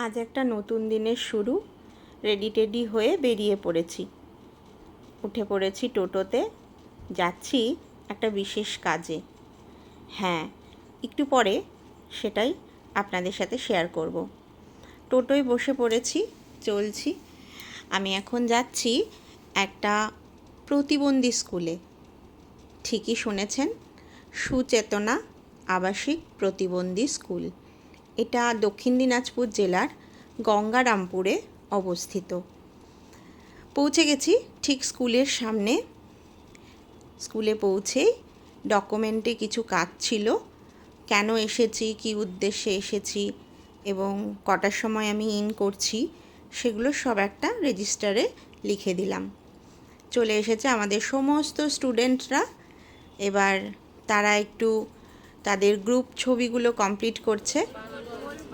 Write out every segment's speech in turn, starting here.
আজ একটা নতুন দিনের শুরু। রেডি টেডি হয়ে বেরিয়ে পড়েছি, উঠে পড়েছি টোটোতে, যাচ্ছি একটা বিশেষ কাজে। হ্যাঁ, একটু পরে সেটাই আপনাদের সাথে শেয়ার করব। টোটোয় বসে পড়েছি, চলছি। আমি এখন যাচ্ছি একটা প্রতিবন্ধী স্কুলে। ঠিকই শুনেছেন, সুচেতনা আবাসিক প্রতিবন্ধী স্কুল। এটা দক্ষিণ দিনাজপুর জেলার গঙ্গারামপুরে অবস্থিত। পৌঁছে গেছি ঠিক স্কুলের সামনে। স্কুলে পৌঁছেই ডকুমেন্টে কিছু কাজ ছিল, কেন এসেছি, কী উদ্দেশ্যে এসেছি এবং কটার সময় আমি ইন করছি, সেগুলো সব একটা রেজিস্টারে লিখে দিলাম। চলে এসেছে আমাদের সমস্ত স্টুডেন্টরা। এবার তারা একটু তাদের গ্রুপ ছবিগুলো কমপ্লিট করছে।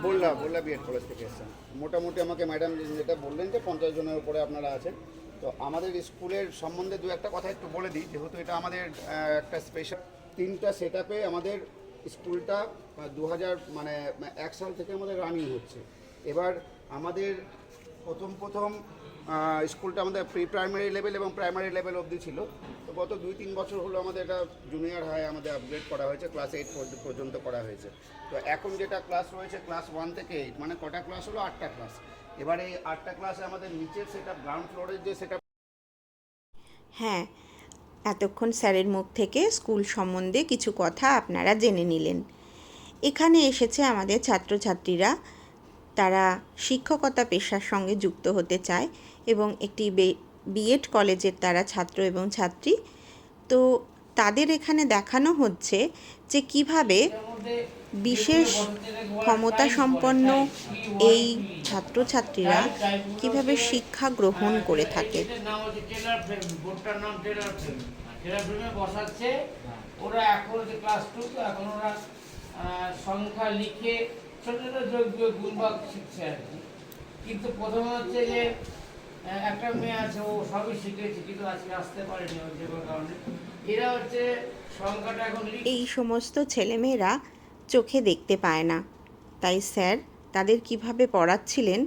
বললা বিএড কলেজ থেকে এসেছেন। মোটামুটি আমাকে ম্যাডাম যেটা বললেন যে 50 জনের উপরে আপনারা আছেন। তো আমাদের স্কুলের সম্বন্ধে দু একটা কথা একটু বলে দিই, যেহেতু এটা আমাদের একটা স্পেশাল 3টা সেট আপে আমাদের স্কুলটা 2000 মানে 1 সাল থেকে আমাদের রানিং হচ্ছে। এবার আমাদের প্রথম স্কুলটা আমাদের প্রি প্রাইমারি লেভেল এবং প্রাইমারি লেভেল অবধি ছিল। তো গত 2-3 বছর হলো আমাদের এটা জুনিয়র হাই আমাদের আপগ্রেড করা হয়েছে, ক্লাস 8 পর্যন্ত করা হয়েছে। তো এখন যেটা ক্লাস রয়েছে ক্লাস 1 থেকে 8, মানে কটা ক্লাস হলো? 8টা ক্লাস। এবার এই 8টা ক্লাসে আমাদের নিচের সেটআপ, গ্রাউন্ড ফ্লোরের যে সেটআপ। হ্যাঁ, এতক্ষণ স্যারের মুখ থেকে স্কুল সম্বন্ধে কিছু কথা আপনারা জেনে নিলেন। এখানে এসেছে আমাদের ছাত্রছাত্রীরা। তারা শিক্ষকতা পেশার সঙ্গে যুক্ত হতে চায় এবং একটি বিএড কলেজের তারা ছাত্র এবং ছাত্রী। তো তাদের এখানে দেখানো হচ্ছে যে কিভাবে বিশেষ ক্ষমতা সম্পন্ন এই ছাত্রছাত্রীরা কিভাবে শিক্ষা গ্রহণ করে থাকে। ওরা এখন যে ক্লাস 2, তো এখন ওরা সংখ্যা লিখে ছোট ছোট যোগ্য গুণবাক শিখছে আর কি। কিন্তু প্রথমে হচ্ছে যে একটা মেয়ে আছে, ও সবই শিখেছে কিন্তু আজকে আসতে পারেনি ওর যে কোনো কারণে। এরা হচ্ছে সংখ্যাটা এখন এই সমস্ত ছেলেমেয়েরা চোখে দেখতে পায় না, তাই স্যার তাদের কিভাবে পড়াচ্ছিলেন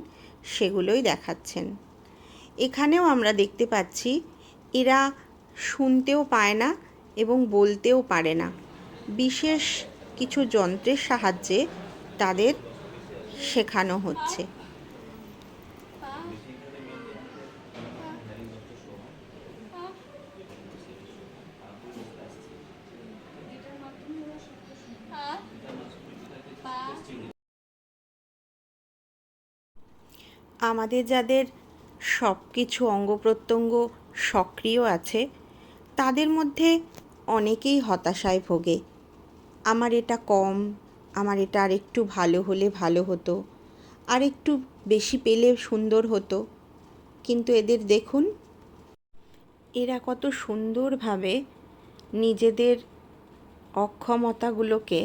সেগুলোই দেখাচ্ছেন। এখানেও আমরা দেখতে পাচ্ছি এরা শুনতেও পায় না এবং বলতেও পারে না। বিশেষ কিছু যন্ত্রের সাহায্যে তাদের শেখানো হচ্ছে। আমাদের যাদের সব কিছু অঙ্গ প্রত্যঙ্গ সক্রিয় আছে, তাদের মধ্যে অনেকেই হতাশায় ভোগে। আমার এটা কম, আমার এটা আরেকটু ভালো হলে ভালো হতো, আর একটু বেশি পেলে সুন্দর হতো। কিন্তু এদের দেখুন, এরা কত সুন্দরভাবে নিজেদের অক্ষমতাগুলোকে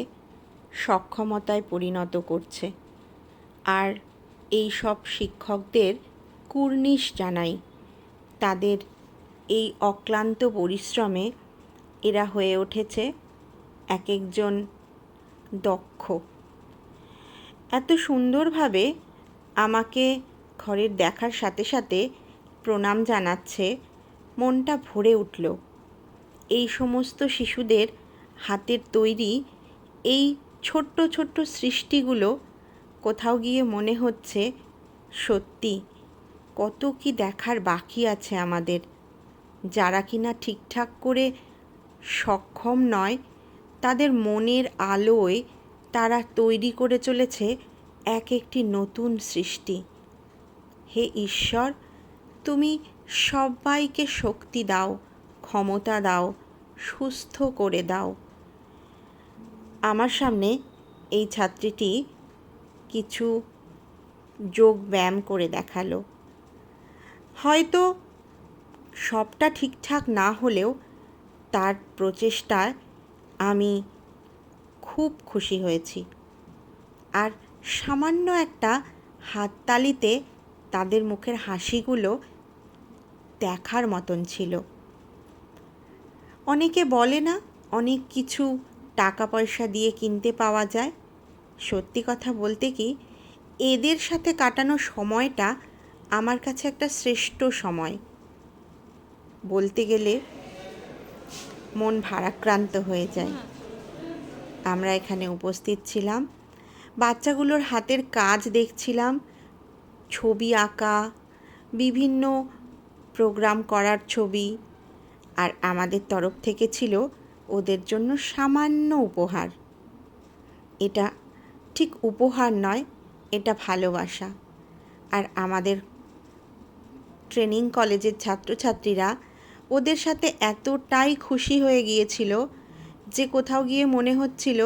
সক্ষমতায় পরিণত করছে। আর এই সব শিক্ষকদের কুর্নিশ জানাই। তাদের এই অক্লান্ত পরিশ্রমে এরা হয়ে উঠেছে এক একজন দক্ষ। এত সুন্দরভাবে আমাকে ঘরের দেখার সাথে সাথে প্রণাম জানাচ্ছে, মনটা ভরে উঠল। এই সমস্ত শিশুদের হাতের তৈরি এই ছোট্ট ছোট্ট সৃষ্টিগুলো কোথাও গিয়ে মনে হচ্ছে সত্যি কত কি দেখার বাকি আছে আমাদের। যারা কিনা ঠিকঠাক করে সক্ষম নয়, তাদের মনের আলোয় তারা তৈরি করে চলেছে এক একটি নতুন সৃষ্টি। হে ঈশ্বর, তুমি সবাইকে শক্তি দাও, ক্ষমতা দাও, সুস্থ করে দাও। আমার সামনে এই ছাত্রীটি কিছু যোগ ব্যায়াম করে দেখালো। হয়তো সবটা ঠিকঠাক না হলেও তার প্রচেষ্টায় আমি খুব খুশি হয়েছি। আর সামান্য একটা হাততালিতে তাদের মুখের হাসিগুলো দেখার মতন ছিল। অনেকে বলে না, অনেক কিছু টাকা পয়সা দিয়ে কিনতে পাওয়া যায়। সত্যি কথা বলতে কি, এদের সাথে কাটানো সময়টা আমার কাছে একটা শ্রেষ্ঠ সময়। বলতে গেলে মন ভারাক্রান্ত হয়ে যায়। আমরা এখানে উপস্থিত ছিলাম, বাচ্চাগুলোর হাতের কাজ দেখছিলাম, ছবি আঁকা, বিভিন্ন প্রোগ্রাম করার ছবি, আর আমাদের তরফ থেকে ছিল ওদের জন্য সামান্য উপহার। এটা ঠিক উপহার নয়, এটা ভালোবাসা। আর আমাদের ট্রেনিং কলেজের ছাত্রছাত্রীরা ওদের সাথে এতটাই খুশি হয়ে গিয়েছিল যে কোথাও গিয়ে মনে হচ্ছিল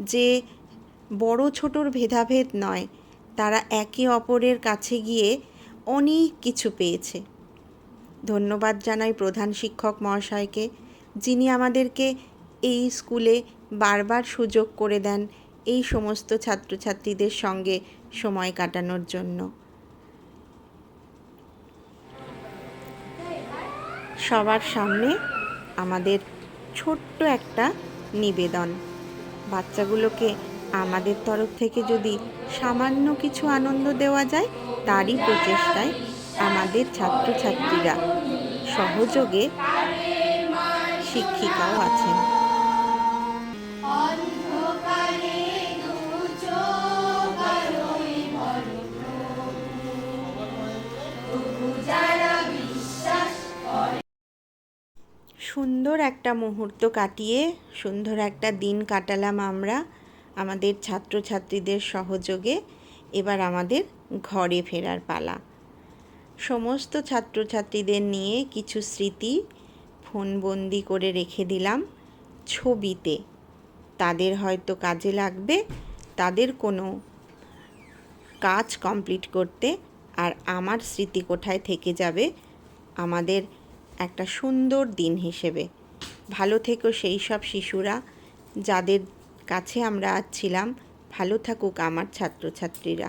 যে বড় ছোটোর ভেদাভেদ নয়, তারা একে অপরের কাছে গিয়ে অনেক কিছু পেয়েছে। ধন্যবাদ জানাই প্রধান শিক্ষক মহাশয়কে, যিনি আমাদেরকে এই স্কুলে বারবার সুযোগ করে দেন এই সমস্ত ছাত্রছাত্রীদের সঙ্গে সময় কাটানোর জন্য। সবার সামনে আমাদের ছোট্ট একটা নিবেদন, বাচ্চাগুলোকে আমাদের তরফ থেকে যদি সামান্য কিছু আনন্দ দেওয়া যায়, তারই প্রচেষ্টায় আমাদের ছাত্রছাত্রীরা, সহযোগে শিক্ষিকাও আছেন। সুন্দর একটা মুহূর্ত কাটিয়ে সুন্দর একটা দিন কাটালাম আমরা আমাদের ছাত্রছাত্রীদের সহযোগে। এবার আমাদের ঘরে ফেরার পালা। সমস্ত ছাত্রছাত্রীদের নিয়ে কিছু স্মৃতি ফোনবন্দি করে রেখে দিলাম ছবিতে। তাদের হয়তো কাজে লাগবে, তাদের কোনো কাজ কমপ্লিট করতে, আর আমার স্মৃতি কোঠায় থেকে যাবে আমাদের একটা সুন্দর দিন হিসেবে। ভালো থেকো সেই সব শিশুরা যাদের কাছে আমরা আজ ছিলাম, ভালো থাকুক আমার ছাত্রছাত্রীরা।